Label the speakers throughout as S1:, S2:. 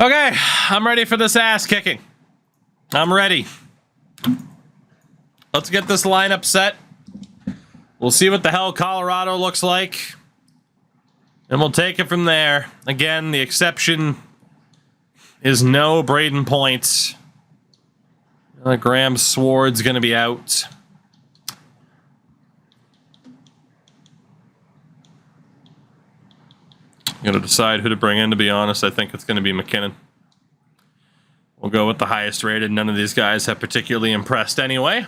S1: Okay, I'm ready for this ass kicking. I'm ready. Let's get this lineup set. We'll see what the hell Colorado looks like. And we'll take it from there. Again, the exception is no Braden Point. Graham Sward's going to be out. Got to decide who to bring in, to be honest. I think it's going to be McKinnon. We'll go with the highest rated. None of these guys have particularly impressed anyway.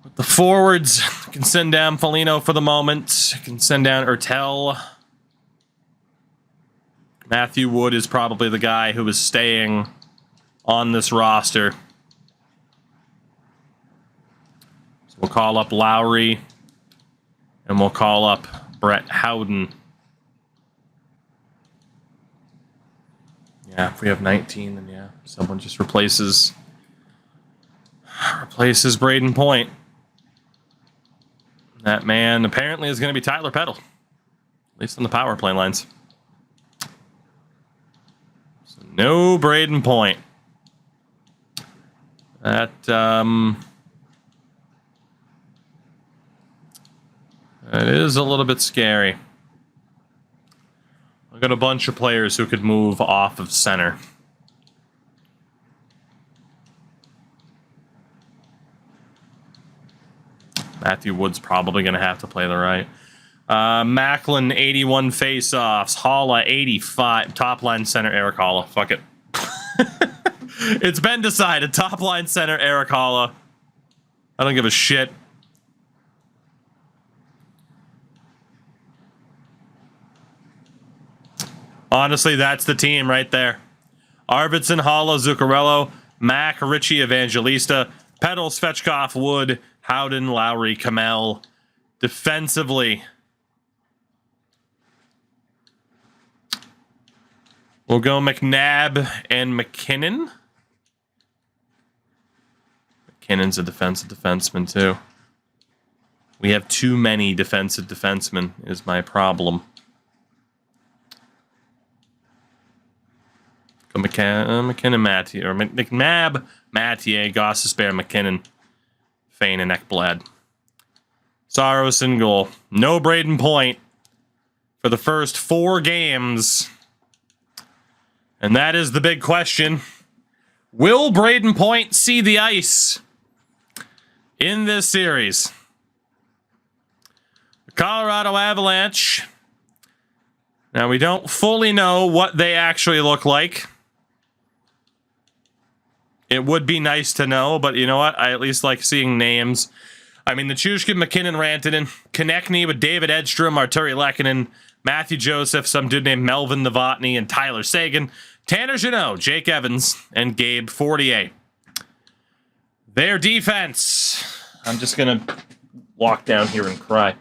S1: With the forwards, can send down Foligno for the moment. Can send down Ertel. Matthew Wood is probably the guy who is staying on this roster. So we'll call up Lowry. And we'll call up Brett Howden. Yeah, if we have 19, then yeah, someone just replaces Braden Point. That man apparently is going to be Tyler Peddle, at least on the power play lines. So no Braden Point. That it is a little bit scary. I've got a bunch of players who could move off of center. Matthew Wood's probably going to have to play the right. Macklin, 81 faceoffs. Holla, 85. Top line center, Eric Holla. Fuck it. It's been decided. Top line center, Eric Holla. I don't give a shit. Honestly, that's the team right there. Arvidsson, Holla, Zuccarello, Mac, Ritchie, Evangelista, Peddle, Svechkov, Wood, Howden, Lowry, Kamel. Defensively, we'll go McNabb and McKinnon. McKinnon's a defensive defenseman, too. We have too many defensive defensemen, is my problem. McKinnon, Mathieu, or McNabb, Mathieu, Gostisbehere, McKinnon, Fane, and Ekblad. Saros in goal. No Braden Point for the first 4 games. And that is the big question. Will Braden Point see the ice in this series? The Colorado Avalanche. Now, we don't fully know what they actually look like. It would be nice to know, but you know what? I at least like seeing names. I mean, the Chushkin, McKinnon, Rantanen, Konechny with David Edstrom, Arturi Lehkonen, Matthew Joseph, some dude named Melvin Novotny, and Tyler Seguin, Tanner Jeannot, Jake Evans, and Gabe Fortier. Their defense, I'm just going to walk down here and cry,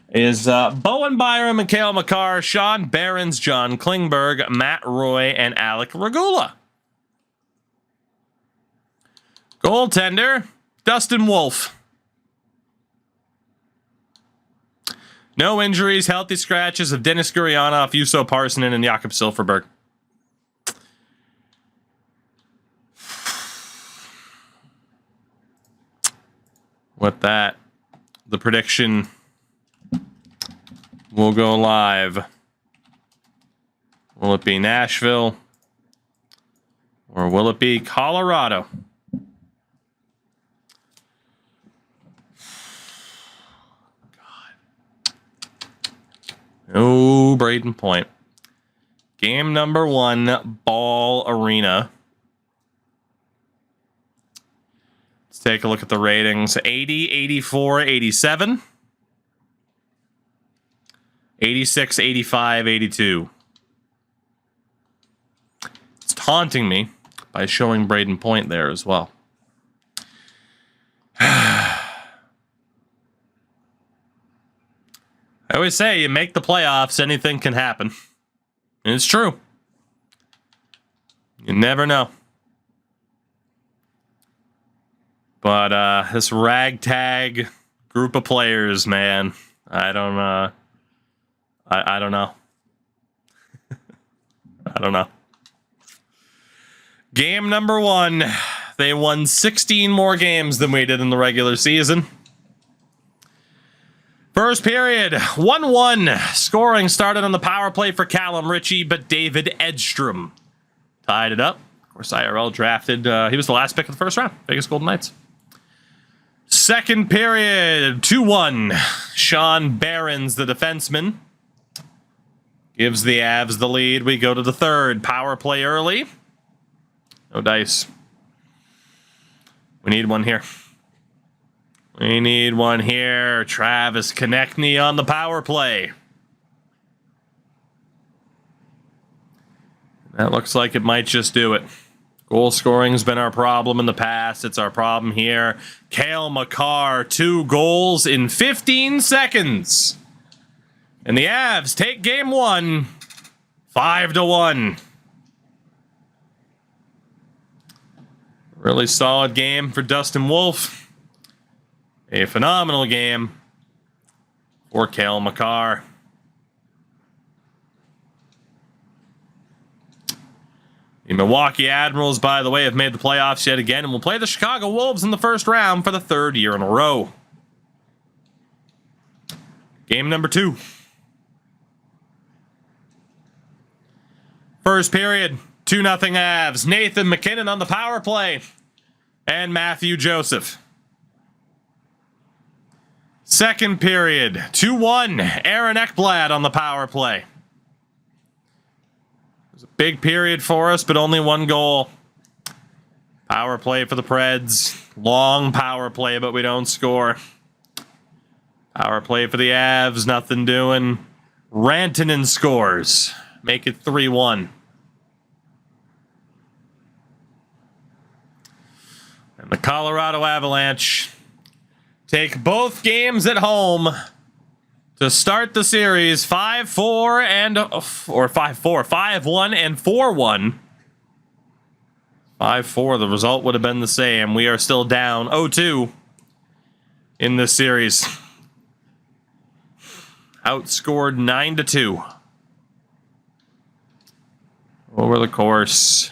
S1: is Bowen Byram, Mikhail Makar, Sean Behrens, John Klingberg, Matt Roy, and Alec Regula. Goaltender, Dustin Wolf. No injuries, healthy scratches of Dennis Gurianov, Juuso Parssinen, and Jakob Silfverberg. With that, the prediction will go live. Will it be Nashville? Or will it be Colorado? No Braden Point. Game number 1, Ball Arena. Let's take a look at the ratings. 80, 84, 87. 86, 85, 82. It's taunting me by showing Braden Point there as well. I always say, you make the playoffs, anything can happen. And it's true. You never know. But this ragtag group of players, man, I don't know. I don't know. Game number 1. They won 16 more games than we did in the regular season. First period, 1-1. Scoring started on the power play for Callum Ritchie, but David Edstrom tied it up. Of course, IRL drafted. He was the last pick of the first round. Vegas Golden Knights. Second period, 2-1. Sean Behrens, the defenseman, gives the Avs the lead. We go to the third. Power play early. No dice. We need one here. We need one here. Travis Konechny on the power play. That looks like it might just do it. Goal scoring's been our problem in the past. It's our problem here. Cale Makar, 2 goals in 15 seconds. And the Avs take game 1, 5-1. Really solid game for Dustin Wolf. A phenomenal game for Cale Makar. The Milwaukee Admirals, by the way, have made the playoffs yet again and will play the Chicago Wolves in the first round for the 3rd year in a row. Game number 2. First period, 2-0 Avs. Nathan MacKinnon on the power play and Matthew Joseph. Second period, 2-1. Aaron Ekblad on the power play. It was a big period for us, but only 1 goal. Power play for the Preds. Long power play, but we don't score. Power play for the Avs, nothing doing. Rantanen scores. Make it 3-1. And the Colorado Avalanche take both games at home to start the series 5-4 and 5-1 and 4-1. 5-4, the result would have been the same. We are still down 0-2 in this series. Outscored 9-2 over the course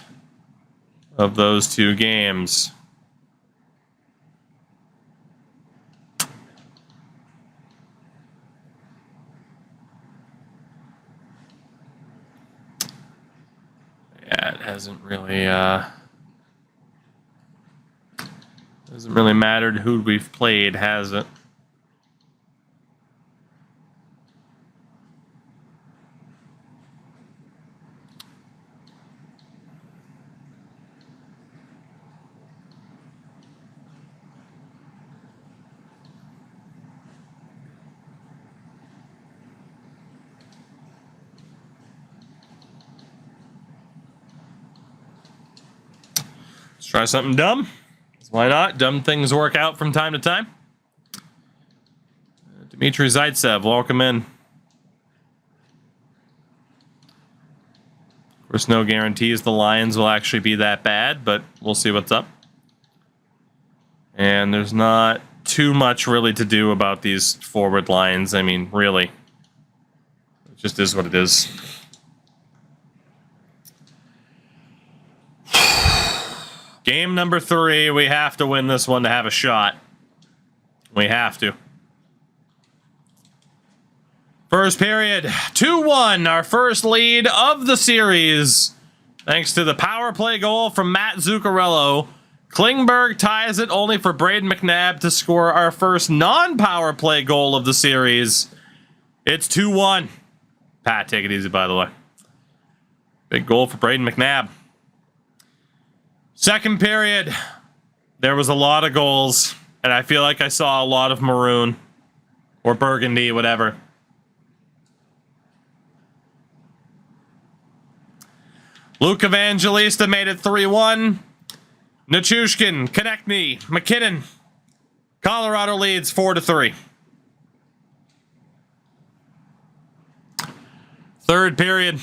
S1: of those 2 games. Yeah, it hasn't really mattered who we've played, has it? Try something dumb. Why not? Dumb things work out from time to time. Dmitry Zaitsev, welcome in. Of course, no guarantees the Lions will actually be that bad, but we'll see what's up. And there's not too much really to do about these forward lines. I mean, really. It just is what it is. Game number 3, we have to win this one to have a shot. We have to. First period, 2-1, our first lead of the series. Thanks to the power play goal from Matt Zuccarello. Klingberg ties it only for Braden McNabb to score our first non-power play goal of the series. It's 2-1. Pat, take it easy, by the way. Big goal for Braden McNabb. Second period, there was a lot of goals, and I feel like I saw a lot of maroon or burgundy, whatever. Luke Evangelista made it 3-1. Nichushkin, Konechny, MacKinnon. Colorado leads 4-3. Third period.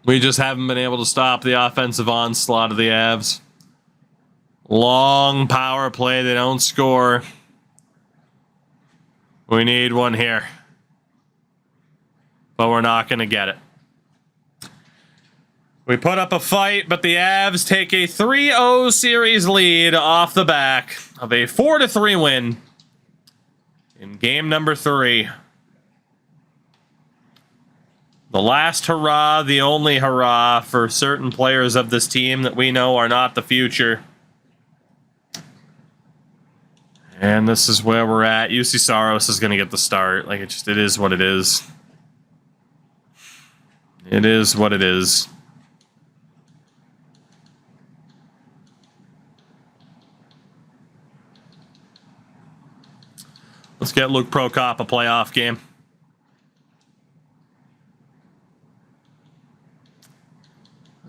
S1: We just haven't been able to stop the offensive onslaught of the Avs. Long power play, they don't score. We need one here. but we're not going to get it. We put up a fight, but the Avs take a 3-0 series lead off the back of a 4-3 win in game number 3. The last hurrah, the only hurrah for certain players of this team that we know are not the future. And this is where we're at. UC Saros is going to get the start. Like, it is what it is. It is what it is. Let's get Luke Prokop a playoff game.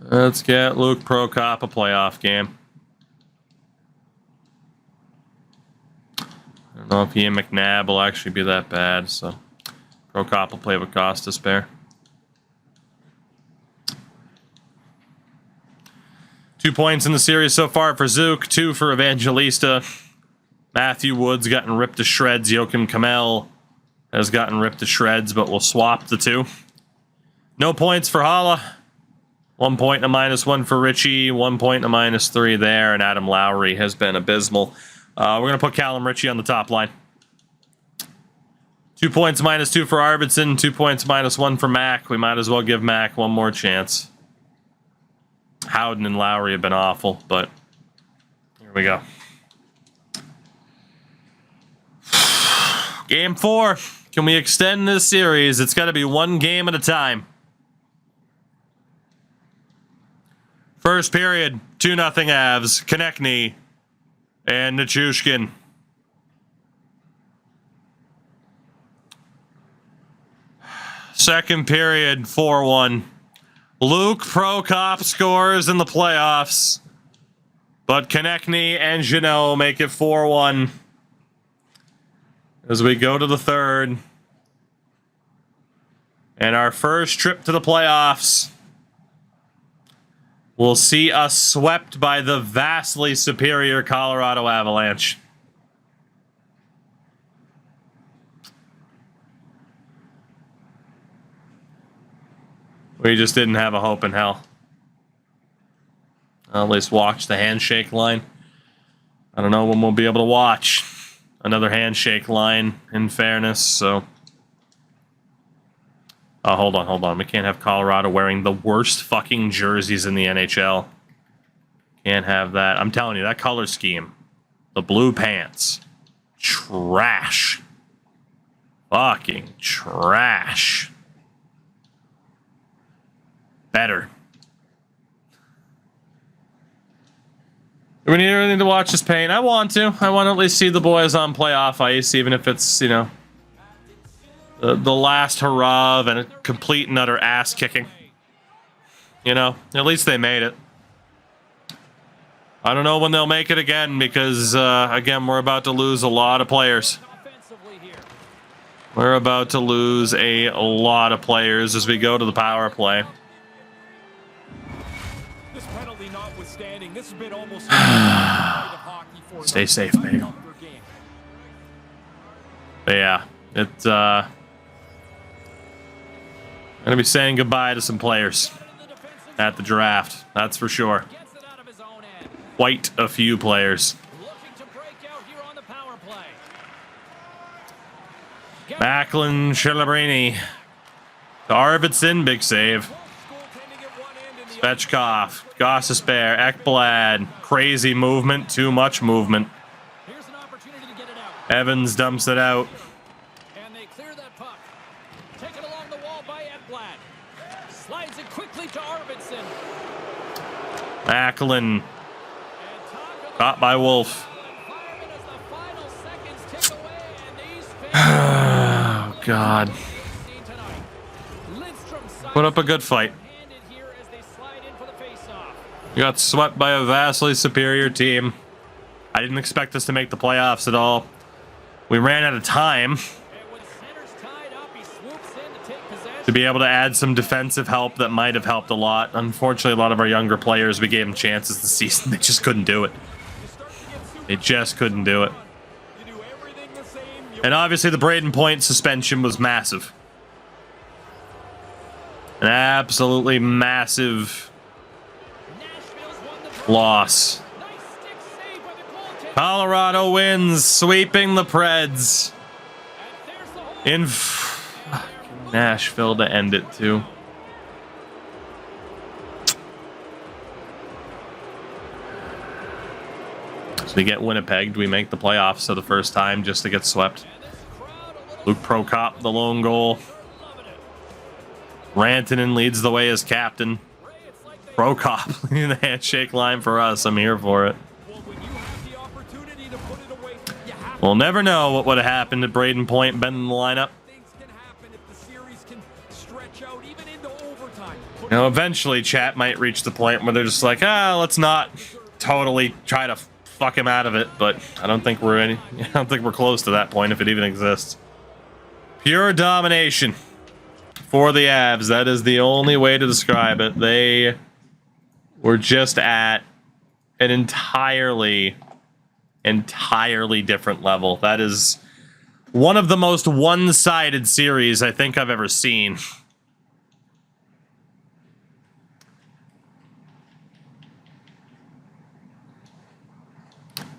S1: Let's get Luke Prokop a playoff game. I don't know if he and McNabb will actually be that bad, so Prokop will play with Costas Bear. 2 points in the series so far for Zook, 2 for Evangelista. Matthew Woods gotten ripped to shreds. Joachim Kamel has gotten ripped to shreds, but we'll swap the 2. No points for Hala. 1 point and a -1 for Richie. 1 point and a -3 there, and Adam Lowry has been abysmal. We're going to put Callum Ritchie on the top line. 2 points -2 for Arvidsson. 2 points -1 for Mac. We might as well give Mac one more chance. Howden and Lowry have been awful, but here we go. Game 4. Can we extend this series? It's got to be one game at a time. First period, 2-0 Avs. Konechny and Nichushkin. Second period, 4-1. Luke Prokop scores in the playoffs, but Konechny and Jeannot make it 4-1. As we go to the third. And our first trip to the playoffs will see us swept by the vastly superior Colorado Avalanche. We just didn't have a hope in hell. I'll at least watch the handshake line. I don't know when we'll be able to watch another handshake line, in fairness, so... Oh, hold on. We can't have Colorado wearing the worst fucking jerseys in the NHL. Can't have that. I'm telling you, that color scheme. The blue pants. Trash. Fucking trash. Better. Do we need everything to watch this pain? I want to. I want to at least see the boys on playoff ice, even if it's, you know, the last hurrah and a complete and utter ass kicking. You know, at least they made it. I don't know when they'll make it again because, again, we're about to lose a lot of players. We're about to lose a lot of players as we go to the power play.
S2: This penalty notwithstanding, this has been almost
S1: Stay safe, baby. But yeah, it's gonna be saying goodbye to some players at the draft. That's for sure. Quite a few players. Macklin, Celebrini, to Arvidsson, big save. Svechkov, Gossesbear, Ekblad, crazy movement, too much movement. Evans dumps it out.
S2: And they clear that puck. Taken along the wall by Ekblad. Slides it quickly to Arvidsson.
S1: Macklin, caught by Wolf. Oh, God. Put up a good fight. We got swept by a vastly superior team. I didn't expect us to make the playoffs at all. We ran out of time to be able to add some defensive help that might have helped a lot. Unfortunately, a lot of our younger players, we gave them chances this season. They just couldn't do it. They just couldn't do it. And obviously the Braden Point suspension was massive. An absolutely massive
S2: Nashville's won the draw.
S1: loss.
S2: Nice stick save by the goaltender.
S1: Colorado wins, sweeping the Preds
S2: And there's the hole.
S1: in Nashville to end it too. So we get Winnipeg. Do we make the playoffs for the first time just to get swept?
S2: And this crowd a little
S1: Luke Prokop, the lone goal.
S2: loving it.
S1: Rantanen leads the way as captain.
S2: Ray, it's like they
S1: Prokop leading the handshake line for us. I'm here for it.
S2: well, when you have the opportunity to put it away, you have
S1: We'll never know what would have happened to Braden Point been in the lineup.
S2: things can happen if the series can stretch out even into overtime.
S1: You know, eventually chat might reach the point where they're just like, let's not totally try to fuck him out of it, but I don't think we're close to that point if it even exists. Pure domination for the Avs. That is the only way to describe it. They were just at an entirely different level. That is one of the most one-sided series I think I've ever seen.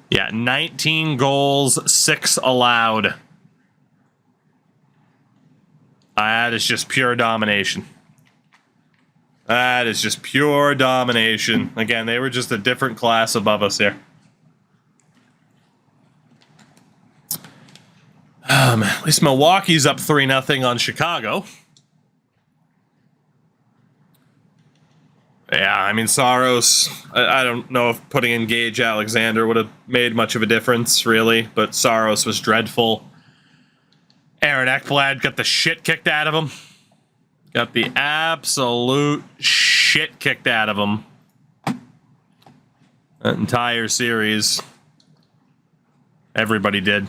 S1: Yeah, 19 goals, 6 allowed. That is just pure domination. That is just pure domination. Again, they were just a different class above us here. At least Milwaukee's up 3-0 on Chicago. Yeah, I mean, Saros, I don't know if putting in Gage Alexander would have made much of a difference, really, but Saros was dreadful. Aaron Ekblad got the shit kicked out of him. Got the absolute shit kicked out of him. That entire series. Everybody did.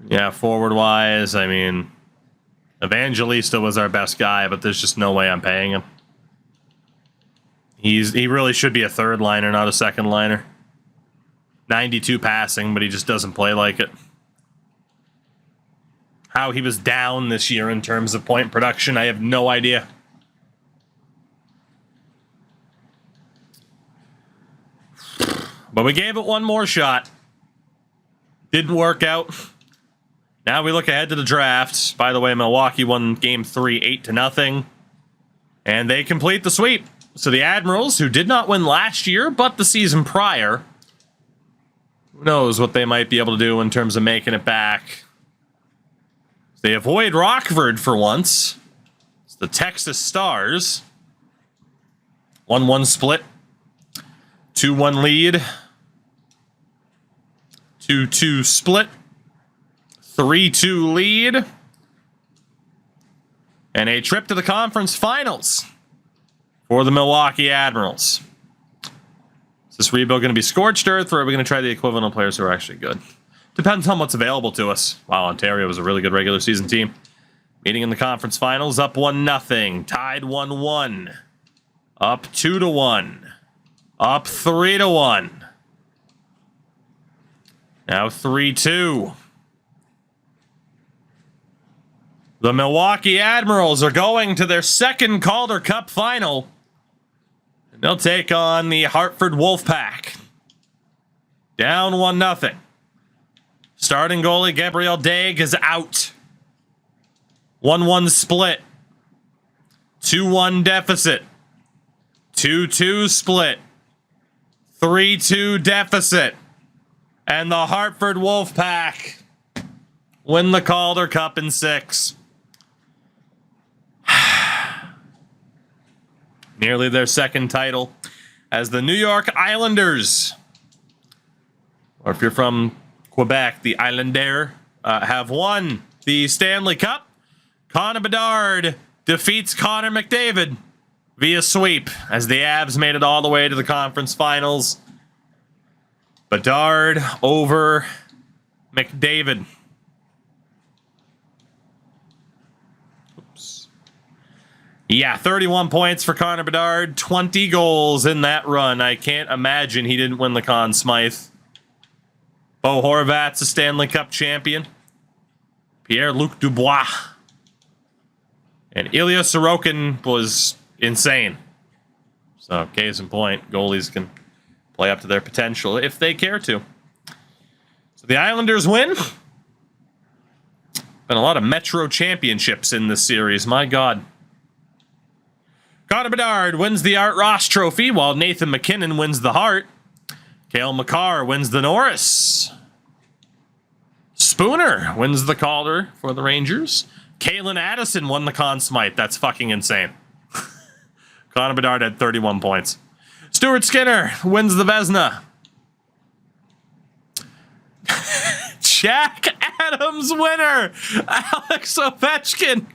S1: Yeah, forward-wise, I mean, Evangelista was our best guy, but there's just no way I'm paying him. He really should be a third liner, not a second liner. 92 passing, but he just doesn't play like it. How he was down this year in terms of point production, I have no idea. But we gave it one more shot. Didn't work out. Now we look ahead to the draft. By the way, Milwaukee won Game 3 8-0. And they complete the sweep. So the Admirals, who did not win last year, but the season prior, who knows what they might be able to do in terms of making it back. They avoid Rockford for once. It's the Texas Stars. 1-1 split. 2-1 lead. 2-2 split. 3-2 lead. And a trip to the conference finals for the Milwaukee Admirals. Is this rebuild going to be scorched earth, or are we going to try the equivalent of players who are actually good? Depends on what's available to us. Wow, Ontario was a really good regular season team. Meeting in the conference finals, up 1-0. Tied 1-1. Up 2-1. Up 3-1. Now 3-2. The Milwaukee Admirals are going to their second Calder Cup final. And they'll take on the Hartford Wolfpack. Down 1-0. Starting goalie Gabriel Daig is out. 1-1 split. 2-1 deficit. 2-2 split. 3-2 deficit. And the Hartford Wolfpack win the Calder Cup in 6. Nearly their second title as the New York Islanders, or if you're from Quebec, the Islanders, have won the Stanley Cup. Connor Bedard defeats Connor McDavid via sweep as the Avs made it all the way to the conference finals. Bedard over McDavid. Oops. Yeah, 31 points for Connor Bedard, 20 goals in that run. I can't imagine he didn't win the Conn Smythe. Bo Horvat's a Stanley Cup champion. Pierre-Luc Dubois And Ilya Sorokin was insane. So, case in point, goalies can play up to their potential if they care to. So the Islanders win. Been a lot of Metro championships in this series, my God. Connor Bedard wins the Art Ross Trophy, while Nathan MacKinnon wins the Hart. Cale Makar wins the Norris. Spooner wins the Calder for the Rangers. Kalen Addison won the Conn Smythe. That's fucking insane. Connor Bedard had 31 points. Stuart Skinner wins the Vezina. Jack Adams winner, Alex Ovechkin.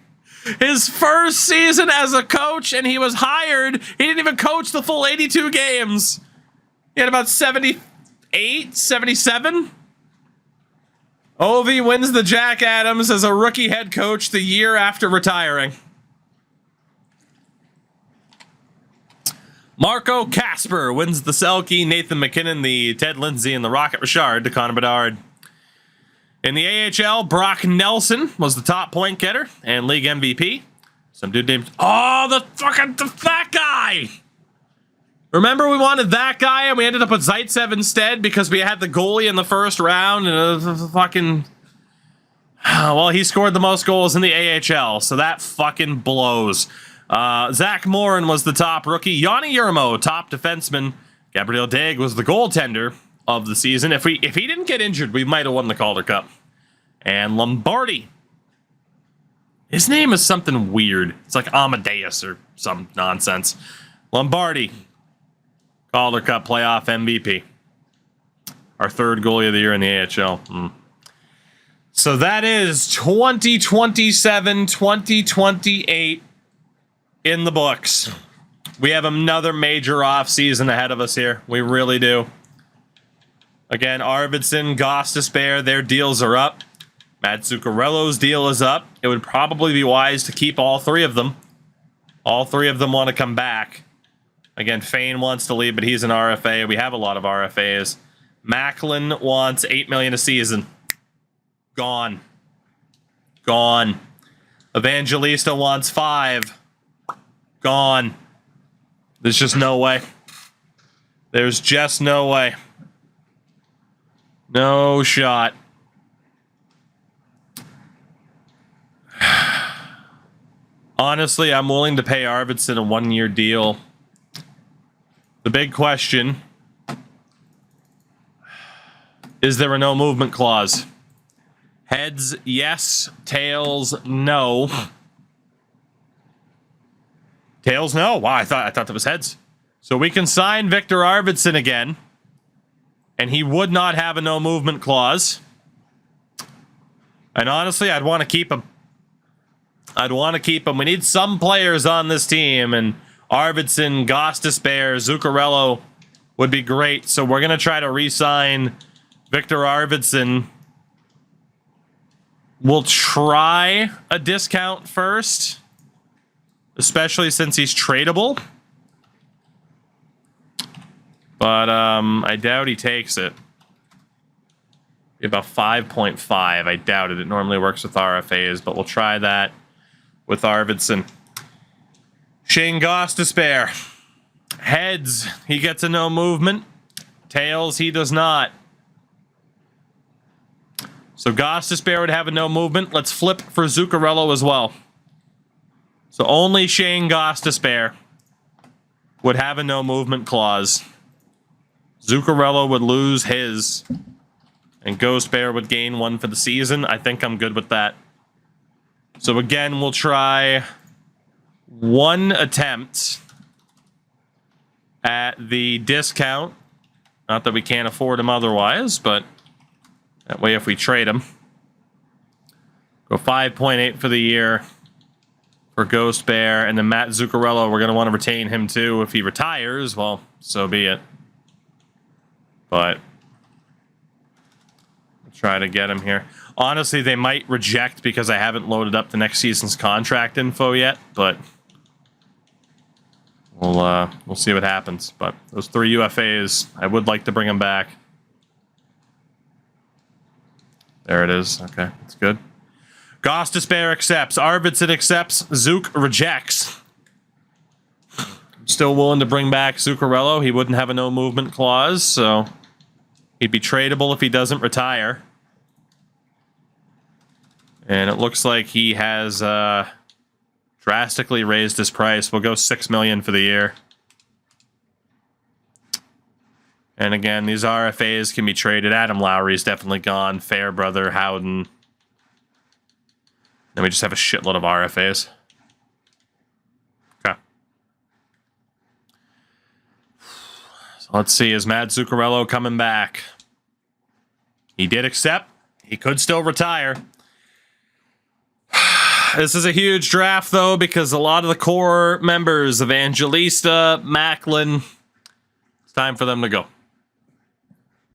S1: His first season as a coach, and he was hired. He didn't even coach the full 82 games. He had about 78, 77. Ovi wins the Jack Adams as a rookie head coach the year after retiring. Marco Casper wins the Selke. Nathan MacKinnon, the Ted Lindsay, and the Rocket Richard to Connor Bedard. In the AHL, Brock Nelson was the top point getter and league MVP. Some dude named... Oh, that guy! Remember we wanted that guy and we ended up with Zaitsev instead because we had the goalie in the first round and fucking... Well, he scored the most goals in the AHL, so that fucking blows. Zach Morin was the top rookie. Yanni Yermo, top defenseman. Gabriel Daig was the goaltender of the season. If he didn't get injured, we might have won the Calder Cup. And Lombardi. His name is something weird. It's like Amadeus or some nonsense. Lombardi. Calder Cup playoff MVP. Our third goalie of the year in the AHL. So that is 2027, 2028 in the books. We have another major offseason ahead of us here. We really do. Again, Arvidsson, Gostisbehere, their deals are up. Matt Zuccarello's deal is up. It would probably be wise to keep all three of them. All three of them want to come back. Again, Fane wants to leave, but he's an RFA. We have a lot of RFAs. Macklin wants $8 million a season. Gone. Gone. Evangelista wants 5. Gone. There's just no way. There's just no way. No shot. Honestly, I'm willing to pay Arvidsson a 1-year deal. The big question, is there a no movement clause? Heads, yes. Tails, no. Tails, no. Wow, I thought that was heads. So we can sign Victor Arvidsson again, and he would not have a no movement clause. And honestly, I'd want to keep him. We need some players on this team, and Arvidsson, Gostisbehere, Zuccarello would be great. So we're going to try to re-sign Victor Arvidsson. We'll try a discount first, especially since he's tradable. But I doubt he takes it. About 5.5. I doubt it. It normally works with RFAs, but we'll try that with Arvidsson. Shane Gostisbehere. Heads, he gets a no movement. Tails, he does not. So Gostisbehere would have a no movement. Let's flip for Zuccarello as well. So only Shane Gostisbehere would have a no movement clause. Zuccarello would lose his, and Gostisbehere would gain 1 for the season. I think I'm good with that. So again, we'll try 1 attempt at the discount. Not that we can't afford him otherwise, but that way if we trade him, go 5.8 for the year for Gostisbehere, and then Matt Zuccarello, we're going to want to retain him too. If he retires, well, so be it. But we'll try to get him here. Honestly, they might reject because I haven't loaded up the next season's contract info yet, but we'll see what happens. But those 3 UFAs, I would like to bring them back. There it is. Okay, that's good. Gostisbehere accepts. Arvidsson accepts. Zook rejects. Still willing to bring back Zuccarello. He wouldn't have a no movement clause, so he'd be tradable if he doesn't retire. And it looks like he has drastically raised his price. We'll go $6 million for the year. And again, these RFAs can be traded. Adam Lowry's definitely gone. Fairbrother, Howden. Then we just have a shitload of RFAs. Okay. So let's see. Is Matt Zuccarello coming back? He did accept. He could still retire. This is a huge draft, though, because a lot of the core members, Evangelista, Macklin, it's time for them to go.